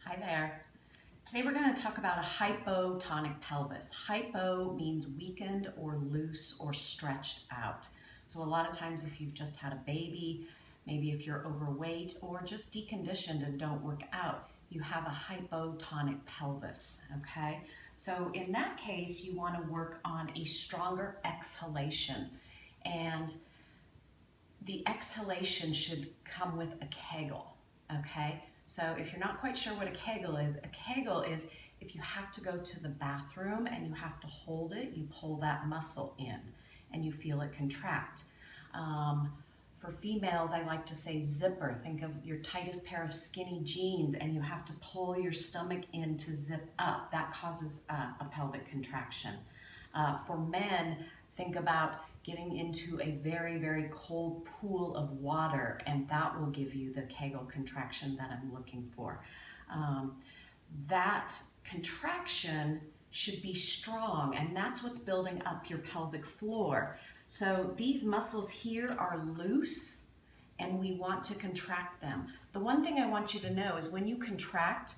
Hi there. Today we're going to talk about a hypotonic pelvis. Hypo means weakened or loose or stretched out. So a lot of times if you've just had a baby, maybe if you're overweight or just deconditioned and don't work out, you have a hypotonic pelvis, okay? So in that case, you want to work on a stronger exhalation, and the exhalation should come with a Kegel, okay? So if you're not quite sure what a Kegel is if you have to go to the bathroom and you have to hold it, you pull that muscle in and you feel it contract. For females, I like to say zipper. Think of your tightest pair of skinny jeans and you have to pull your stomach in to zip up. That causes a pelvic contraction. For men, think about getting into a very, very cold pool of water, and that will give you the Kegel contraction that I'm looking for. That contraction should be strong, and that's what's building up your pelvic floor. So these muscles here are loose, and we want to contract them. The one thing I want you to know is when you contract,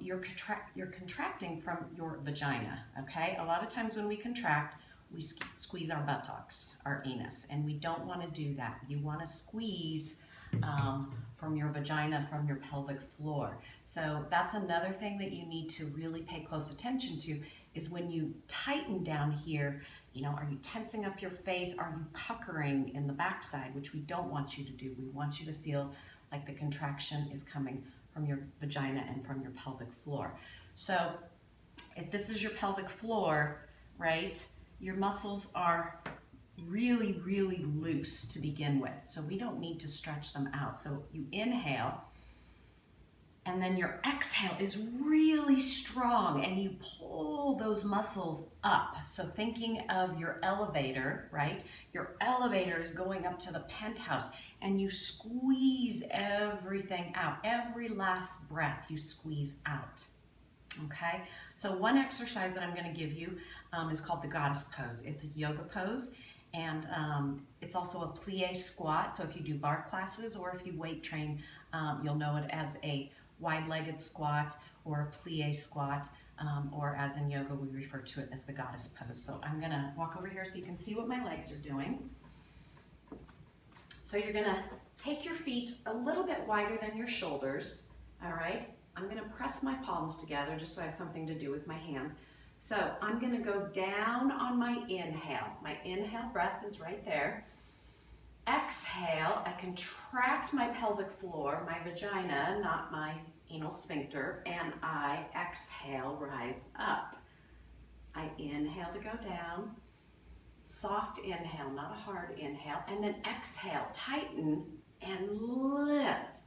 you're contracting from your vagina, okay? A lot of times when we contract, we squeeze our buttocks, our anus, and we don't want to do that. You want to squeeze from your vagina, from your pelvic floor. So that's another thing that you need to really pay close attention to, is when you tighten down here, you know, are you tensing up your face? Are you puckering in the backside, which we don't want you to do. We want you to feel like the contraction is coming from your vagina and from your pelvic floor. So if this is your pelvic floor, right, your muscles are really, really loose to begin with, so we don't need to stretch them out. So you inhale, and then your exhale is really strong, and you pull those muscles up. So thinking of your elevator, right? Your elevator is going up to the penthouse, and you squeeze everything out. Every last breath you squeeze out. Okay, so one exercise that I'm going to give you is called the goddess pose. It's a yoga pose, and it's also a plie squat. So if you do bar classes or if you weight train, you'll know it as a wide-legged squat or a plie squat, or as in yoga we refer to it as the goddess pose. So I'm going to walk over here so you can see what my legs are doing. So you're going to take your feet a little bit wider than your shoulders, all right? I'm going to press my palms together just so I have something to do with my hands. So I'm going to go down on my inhale. My inhale breath is right there. Exhale, I contract my pelvic floor, my vagina, not my anal sphincter, and I exhale, rise up. I inhale to go down. Soft inhale, not a hard inhale, and then exhale, tighten and lift.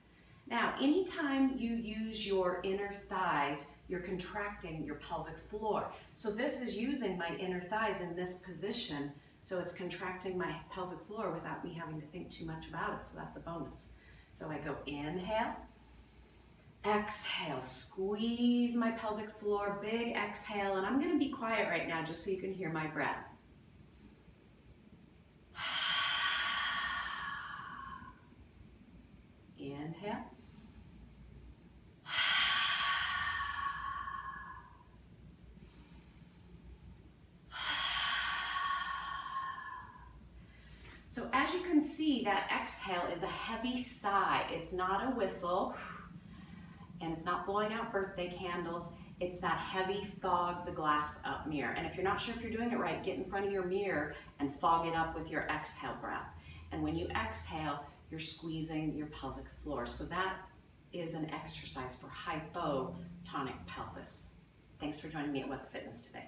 Now, anytime you use your inner thighs, you're contracting your pelvic floor. So this is using my inner thighs in this position, so it's contracting my pelvic floor without me having to think too much about it, so that's a bonus. So I go inhale, exhale, squeeze my pelvic floor, big exhale, and I'm going to be quiet right now just so you can hear my breath. Inhale. So as you can see, that exhale is a heavy sigh. It's not a whistle, and it's not blowing out birthday candles. It's that heavy fog the glass up mirror. And if you're not sure if you're doing it right, get in front of your mirror and fog it up with your exhale breath. And when you exhale, you're squeezing your pelvic floor. So that is an exercise for hypotonic pelvis. Thanks for joining me at What the Fitness today.